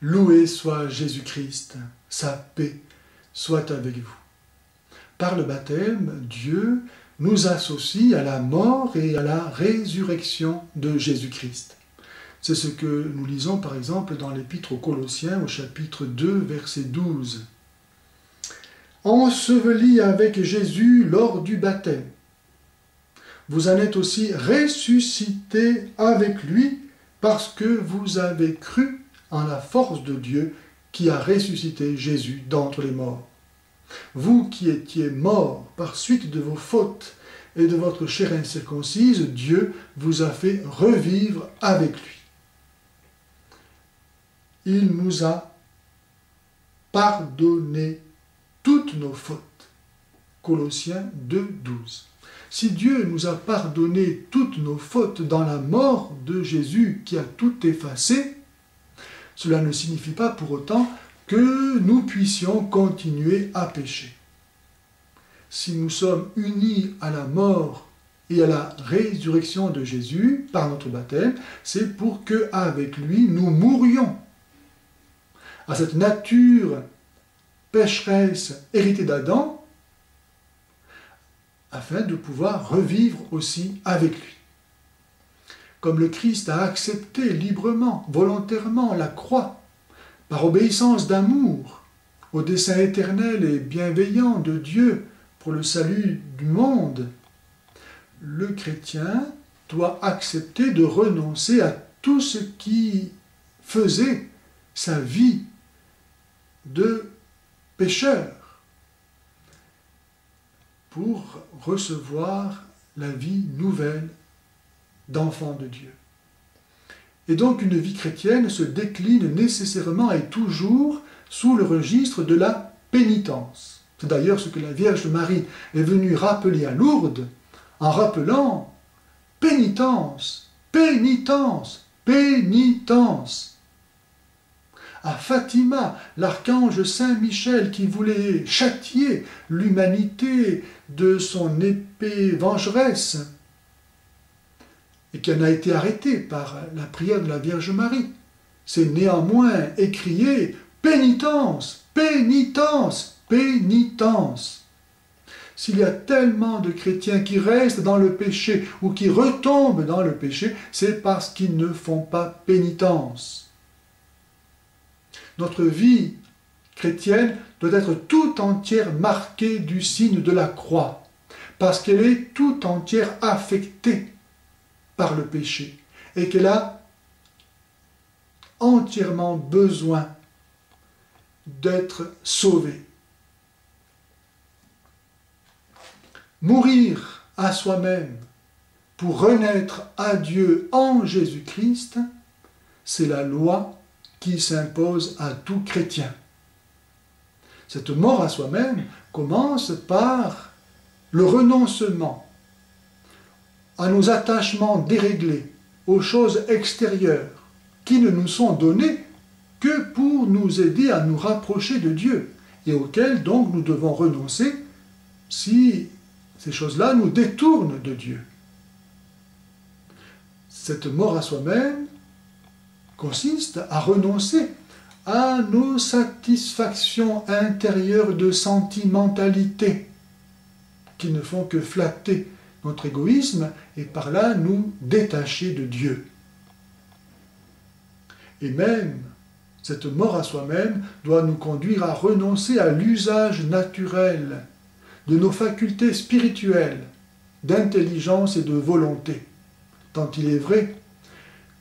Loué soit Jésus-Christ, sa paix soit avec vous. Par le baptême, Dieu nous associe à la mort et à la résurrection de Jésus-Christ. C'est ce que nous lisons par exemple dans l'Épître aux Colossiens au chapitre 2, verset 12. Ensevelis avec Jésus lors du baptême. Vous en êtes aussi ressuscités avec lui parce que vous avez cru en la force de Dieu qui a ressuscité Jésus d'entre les morts. Vous qui étiez morts par suite de vos fautes et de votre chair incirconcise, Dieu vous a fait revivre avec lui. Il nous a pardonné toutes nos fautes. Colossiens 2, 12. Si Dieu nous a pardonné toutes nos fautes dans la mort de Jésus qui a tout effacé, cela ne signifie pas pour autant que nous puissions continuer à pécher. Si nous sommes unis à la mort et à la résurrection de Jésus par notre baptême, c'est pour qu'avec lui nous mourions à cette nature pécheresse héritée d'Adam, afin de pouvoir revivre aussi avec lui. Comme le Christ a accepté librement, volontairement la croix, par obéissance d'amour au dessein éternel et bienveillant de Dieu pour le salut du monde, le chrétien doit accepter de renoncer à tout ce qui faisait sa vie de pécheur pour recevoir la vie nouvelle d'enfant de Dieu. Et donc une vie chrétienne se décline nécessairement et toujours sous le registre de la pénitence. C'est d'ailleurs ce que la Vierge Marie est venue rappeler à Lourdes en rappelant pénitence, pénitence, pénitence. À Fatima, l'archange Saint Michel qui voulait châtier l'humanité de son épée vengeresse et qui en a été arrêté par la prière de la Vierge Marie, s'est néanmoins écrié « Pénitence, pénitence, pénitence ». S'il y a tellement de chrétiens qui restent dans le péché ou qui retombent dans le péché, c'est parce qu'ils ne font pas pénitence. Notre vie chrétienne doit être tout entière marquée du signe de la croix, parce qu'elle est tout entière affectée par le péché et qu'elle a entièrement besoin d'être sauvée. Mourir à soi-même pour renaître à Dieu en Jésus-Christ, c'est la loi qui s'impose à tout chrétien. Cette mort à soi-même commence par le renoncement à nos attachements déréglés, aux choses extérieures, qui ne nous sont données que pour nous aider à nous rapprocher de Dieu, et auxquelles donc nous devons renoncer si ces choses-là nous détournent de Dieu. Cette mort à soi-même consiste à renoncer à nos satisfactions intérieures de sentimentalité qui ne font que flatter notre égoïsme et par là nous détacher de Dieu. Et même cette mort à soi-même doit nous conduire à renoncer à l'usage naturel de nos facultés spirituelles, d'intelligence et de volonté. Tant il est vrai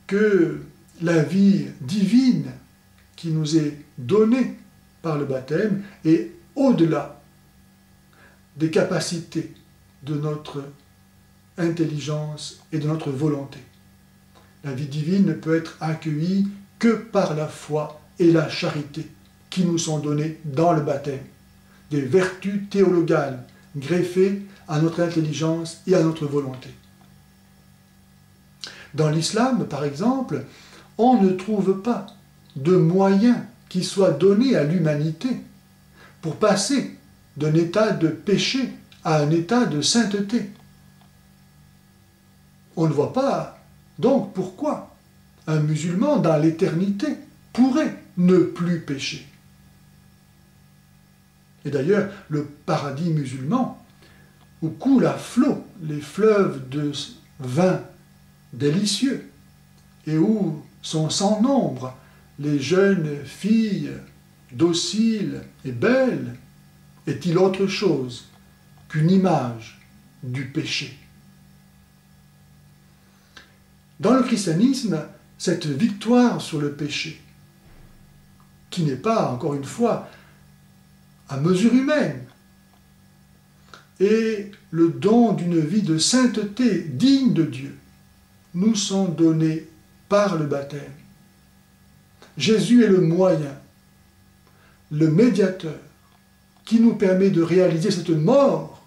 que la vie divine qui nous est donnée par le baptême est au-delà des capacités de notre intelligence et de notre volonté. La vie divine ne peut être accueillie que par la foi et la charité qui nous sont données dans le baptême, des vertus théologales greffées à notre intelligence et à notre volonté. Dans l'islam, par exemple, on ne trouve pas de moyens qui soient donnés à l'humanité pour passer d'un état de péché à un état de sainteté. On ne voit pas donc pourquoi un musulman dans l'éternité pourrait ne plus pécher. Et d'ailleurs, le paradis musulman, où coulent à flot les fleuves de vin délicieux, et où sont sans nombre les jeunes filles dociles et belles, est-il autre chose qu'une image du péché? Dans le christianisme, cette victoire sur le péché, qui n'est pas, encore une fois, à mesure humaine, et le don d'une vie de sainteté digne de Dieu, nous sont donnés par le baptême. Jésus est le moyen, le médiateur, qui nous permet de réaliser cette mort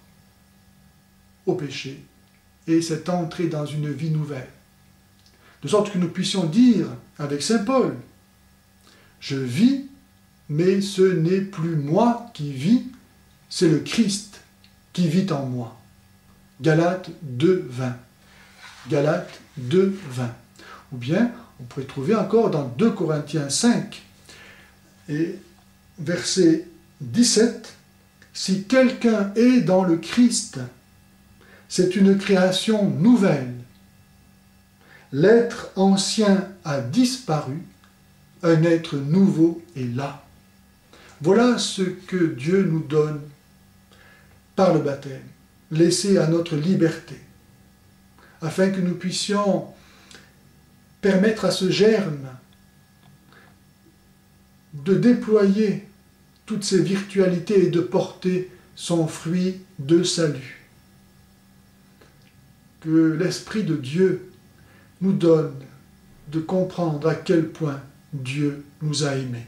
au péché et cette entrée dans une vie nouvelle. De sorte que nous puissions dire avec saint Paul, « Je vis, mais ce n'est plus moi qui vis, c'est le Christ qui vit en moi. » Galates 2, 20. Galates 2, 20. Ou bien, on pourrait trouver encore dans 2 Corinthiens 5, et verset 17, « Si quelqu'un est dans le Christ, c'est une création nouvelle. L'être ancien a disparu, un être nouveau est là. » Voilà ce que Dieu nous donne par le baptême, laissé à notre liberté, afin que nous puissions permettre à ce germe de déployer toutes ses virtualités et de porter son fruit de salut. Que l'Esprit de Dieu nous donne de comprendre à quel point Dieu nous a aimés.